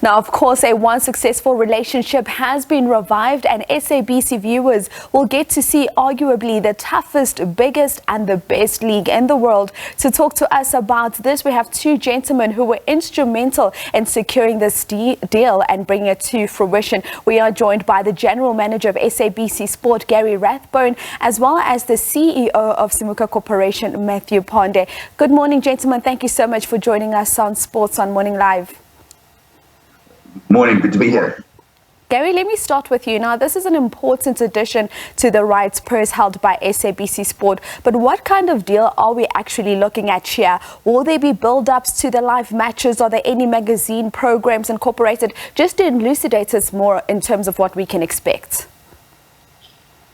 Now, of course, a once successful relationship has been revived, and SABC viewers will get to see arguably the toughest, biggest and the best league in the world. To talk to us about this, we have two gentlemen who were instrumental in securing this deal and bringing it to fruition. We are joined by the General Manager of SABC Sport, Gary Rathbone, as well as the CEO of SIMUKA Corporation, Mathew Ponde. Good morning, gentlemen. Thank you so much for joining us on Sports on Morning Live. Morning, good to be here. Gary, let me start with you. Now, this is an important addition to the rights purse held by SABC Sport, but what kind of deal are we actually looking at here? Will there be build-ups to the live matches? Are there any magazine programs incorporated? Just to elucidate us more in terms of what we can expect.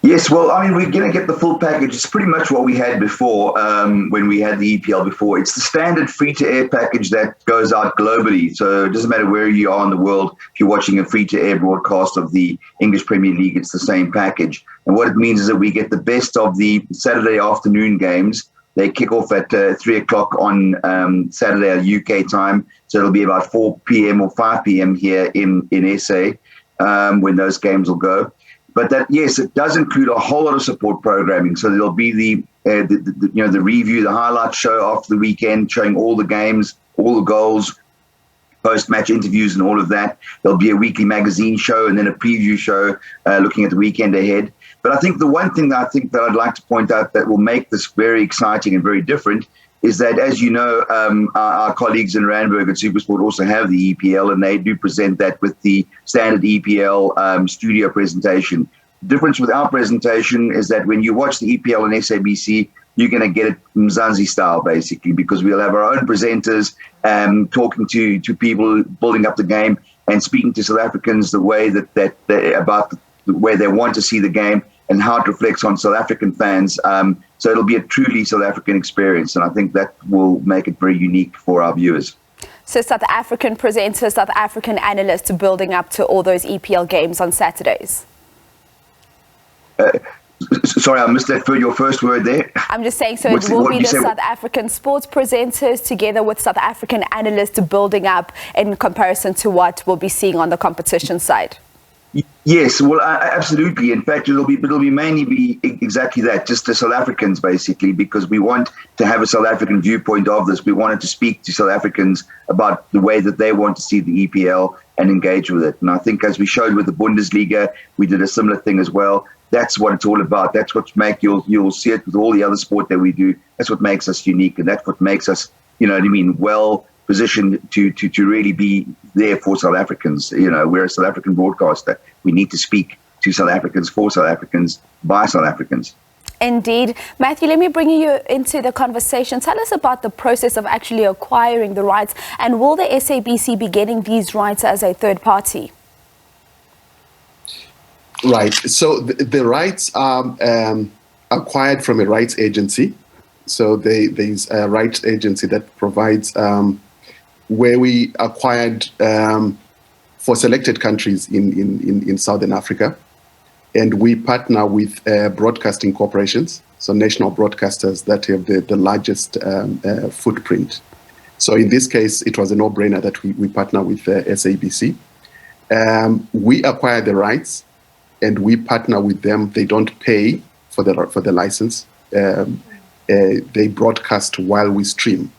Yes, well, I mean, we're going to get the full package. It's pretty much what we had before, when we had the EPL before. It's the standard free-to-air package that goes out globally. So it doesn't matter where you are in the world. If you're watching a free-to-air broadcast of the English Premier League, it's the same package. And what it means is that we get the best of the Saturday afternoon games. They kick off at 3 o'clock on Saturday at UK time. So it'll be about 4 p.m. or 5 p.m. here in SA when those games will go. But that, yes, it does include a whole lot of support programming. So there'll be the review, the highlight show after the weekend, showing all the games, all the goals, post-match interviews and all of that. There'll be a weekly magazine show and then a preview show looking at the weekend ahead. But I think the one thing that I'd like to point out that will make this very exciting and very different is that, as you know, our colleagues in Randburg at SuperSport also have the EPL, and they do present that with the standard EPL studio presentation. The difference with our presentation is that when you watch the EPL on SABC, you're going to get it Mzansi style, basically, because we'll have our own presenters talking to people, building up the game and speaking to South Africans the way about the way they want to see the game and how it reflects on South African fans. So it'll be a truly South African experience, and I think that will make it very unique for our viewers. So South African presenters, South African analysts building up to all those EPL games on Saturdays. Sorry, I missed your first word there. I'm just saying, so it will be the South African sports presenters together with South African analysts building up in comparison to what we'll be seeing on the competition side. Yes, well, absolutely. In fact, it'll mainly be exactly that, just the South Africans, basically, because we want to have a South African viewpoint of this. We wanted to speak to South Africans about the way that they want to see the EPL and engage with it. And I think, as we showed with the Bundesliga, we did a similar thing as well. That's what it's all about. That's what you'll see it with all the other sport that we do. That's what makes us unique, and that's what makes us, well positioned to really be there for South Africans. We're a South African broadcaster. We need to speak to South Africans, for South Africans, by South Africans. Indeed. Mathew, let me bring you into the conversation. Tell us about the process of actually acquiring the rights, and will the SABC be getting these rights as a third party? Right. So the rights are acquired from a rights agency. So there's a rights agency that provides where we acquired for selected countries in Southern Africa. And we partner with broadcasting corporations, so national broadcasters that have the largest footprint. So in this case, it was a no-brainer that we partner with SABC. We acquire the rights and we partner with them. They don't pay for the license. They broadcast while we stream.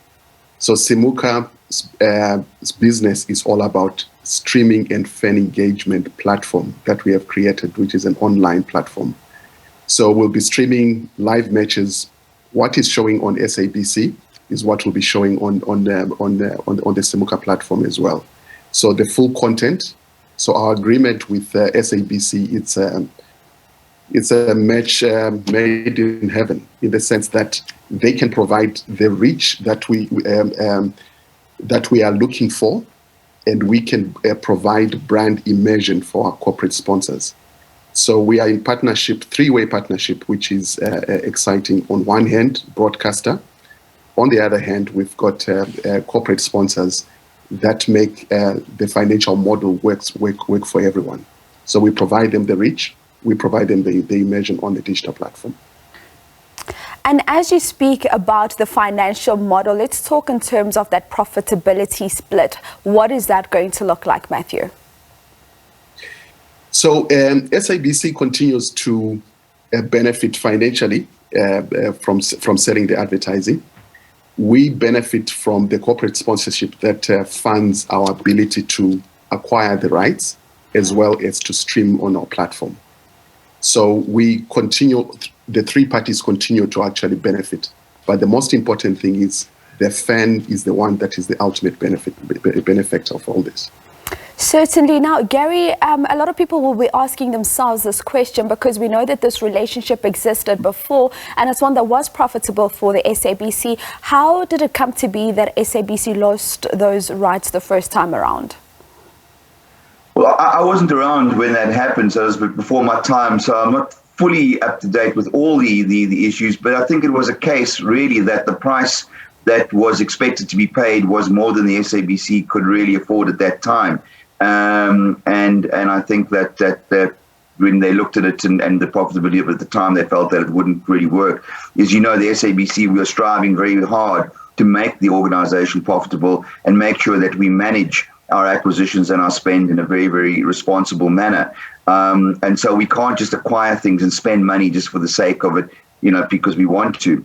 So SIMUKA's business is all about streaming and fan engagement platform that we have created, which is an online platform. So we'll be streaming live matches. What is showing on SABC is what will be showing on the SIMUKA platform as well. So the full content. So our agreement with SABC, it's a match made in heaven, in the sense that they can provide the reach that we are looking for, and we can provide brand immersion for our corporate sponsors. So we are in partnership, three-way partnership, which is exciting. On one hand, broadcaster. On the other hand, we've got corporate sponsors that make the financial model work for everyone. So we provide them the reach. We provide them the immersion on the digital platform. And as you speak about the financial model, let's talk in terms of that profitability split. What is that going to look like, Mathew? So SABC continues to benefit financially from selling the advertising. We benefit from the corporate sponsorship that funds our ability to acquire the rights as well as to stream on our platform. So we continue, the three parties continue to actually benefit. But the most important thing is the fan is the one that is the ultimate benefactor of all this. Certainly. Now, Gary, a lot of people will be asking themselves this question because we know that this relationship existed before and it's one that was profitable for the SABC. How did it come to be that SABC lost those rights the first time around? Well, I wasn't around when that happened, so it was before my time, so I'm not fully up to date with all the issues, but I think it was a case really that the price that was expected to be paid was more than the SABC could really afford at that time. And I think that when they looked at it and the profitability of it at the time, they felt that it wouldn't really work. As you know, the SABC, we are striving very hard to make the organization profitable and make sure that we manage our acquisitions and our spend in a very, very responsible manner. And so we can't just acquire things and spend money just for the sake of it, because we want to,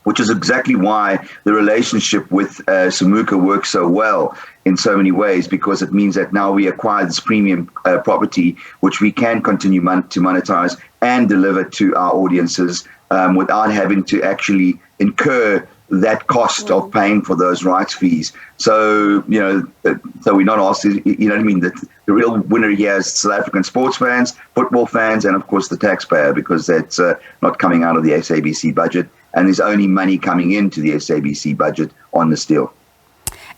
which is exactly why the relationship with SIMUKA works so well in so many ways, because it means that now we acquire this premium property, which we can continue to monetize and deliver to our audiences without having to actually incur that cost of paying for those rights fees. So, so we're not asked, that the real winner here is South African sports fans, football fans, and of course the taxpayer, because that's not coming out of the SABC budget. And there's only money coming into the SABC budget on this deal.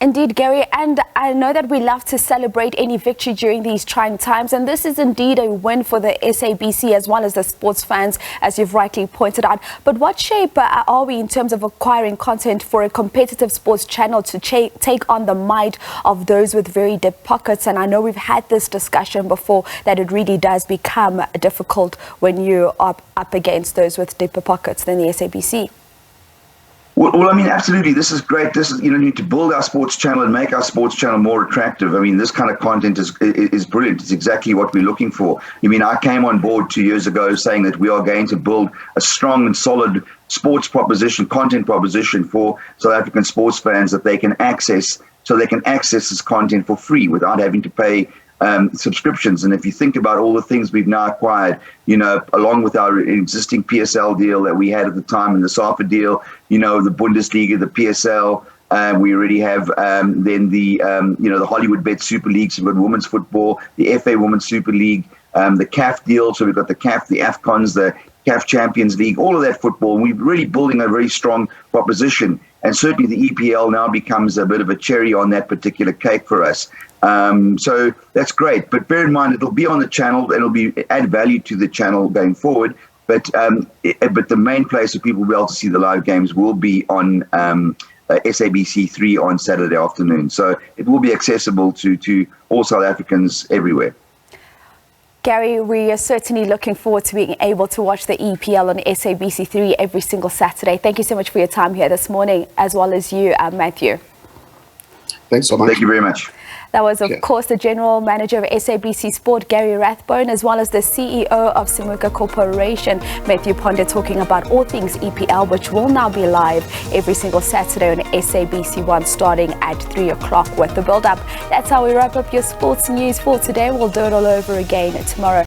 Indeed, Gary, and I know that we love to celebrate any victory during these trying times, and this is indeed a win for the SABC as well as the sports fans, as you've rightly pointed out. But what shape are we in terms of acquiring content for a competitive sports channel to take on the might of those with very deep pockets? And I know we've had this discussion before that it really does become difficult when you are up against those with deeper pockets than the SABC. Well, I mean, absolutely. This is great. This is, need to build our sports channel and make our sports channel more attractive. I mean, this kind of content is brilliant. It's exactly what we're looking for. I came on board 2 years ago saying that we are going to build a strong and solid sports proposition, content proposition for South African sports fans that they can access, so they can access this content for free without having to pay subscriptions. And if you think about all the things we've now acquired, along with our existing PSL deal that we had at the time and the SAFA deal, the Bundesliga, the PSL, we already have then the Hollywood Bet Super League, so we've got women's football, the FA Women's Super League, the CAF deal, so we've got the CAF, the AFCONs, the CAF Champions League, all of that football. And we're really building a very strong proposition. And certainly the EPL now becomes a bit of a cherry on that particular cake for us. So that's great. But bear in mind, it'll be on the channel and it'll add value to the channel going forward. But the main place where people will be able to see the live games will be on SABC3 on Saturday afternoon. So it will be accessible to all South Africans everywhere. Gary, we are certainly looking forward to being able to watch the EPL on SABC3 every single Saturday. Thank you so much for your time here this morning, as well as you, Mathew. Thanks so much. Thank you very much. That was, of course, the General Manager of SABC Sport, Gary Rathbone, as well as the CEO of SIMUKA Corporation, Mathew Ponde, talking about all things EPL, which will now be live every single Saturday on SABC1 starting at 3 o'clock with the build-up. That's how we wrap up your sports news for today. We'll do it all over again tomorrow.